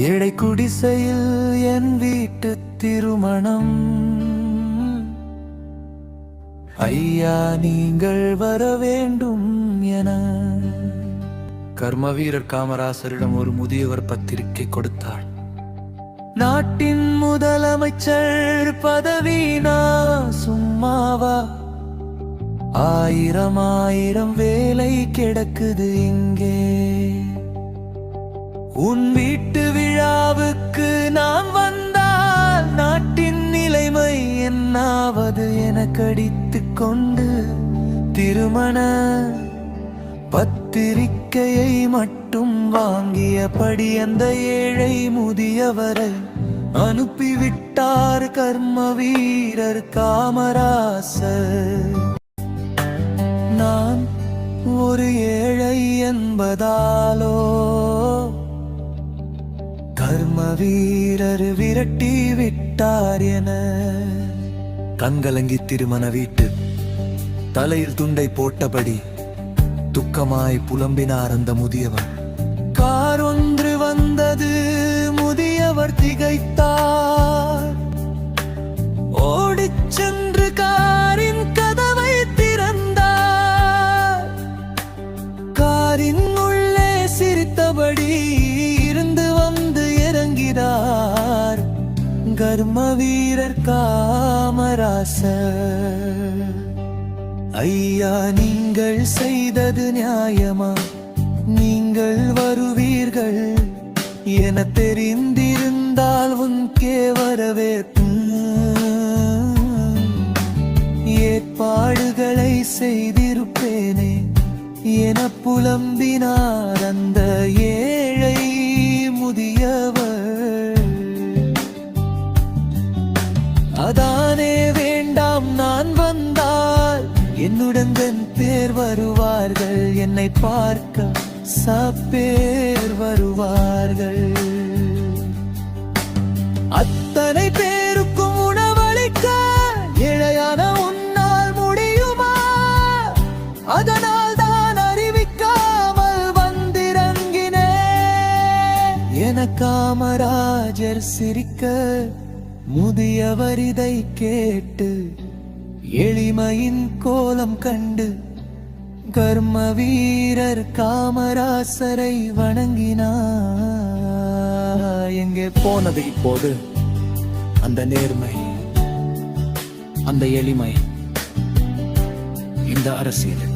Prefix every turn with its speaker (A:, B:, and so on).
A: ஏழை குடிசையில் என் வீட்டு திருமணம். ஐயா நீங்கள் வர வேண்டும் என கர்மவீரர் காமராசரிடம் ஒரு முதியவர் பத்திரிகை கொடுத்தாள். நாட்டின் முதலமைச்சர் பதவினா சும்மாவா? ஆயிரம் ஆயிரம் வேலை கிடக்குது இங்கே. உன் வீட்டு விழாவுக்கு நான் வந்தால் நாட்டின் நிலைமை என்னாவது என கடித்துக் கொண்டு திருமண பத்திரிக்கையை மட்டும் வாங்கியபடி அந்த ஏழை முதியவரை அனுப்பிவிட்டார் கர்மவீரர் காமராசர். நான் ஒரு ஏழை என்பதாலோ கர்மவீரர் விரட்டி விட்டார் என கண்கலங்கி திருமண வீட்டு தலையில் துண்டை போட்டபடி துக்கமாய் புலம்பினார் அந்த முதியவர். கார் ஒன்று வந்தது, முதியவர் திகைத்தார். ஓடிச் சென்று காரின் கதவை திறந்தார். காரின் உள்ளே சிரித்தபடி இருந்து வந்து இறங்கினார் கர்மவீரர் காமராசர். ஐயா நீங்கள் செய்தது நியாயமா? நீங்கள் வருவீர்கள் என தெரிந்திருந்தால் உன்கே வரவேற்பு. ஏற்பாடுகளை செய்திருப்பேனே என புலம்பினார் அந்த ஏழை முதியவர். அதானே வேண்டாம், நான் வந்தால் என்னுடன் பேர் வருவார்கள், என்னை பார்க்க சப்பேர் வருவார்கள். அத்தனை பேருக்கும் உணவளிக்க ஏழையான உன்னால் முடியுமா? அதனால் தான் அறிவிக்காமல் வந்திறங்கினே என காமராஜர் சிரிக்க முதியவர் இதை கேட்டு எளிமையின் கோலம் கண்டு கர்மவீரர் காமராசரை வணங்கினார். எங்கே போனது இப்போது அந்த நேர்மை, அந்த எளிமை, இந்த அரசியல்?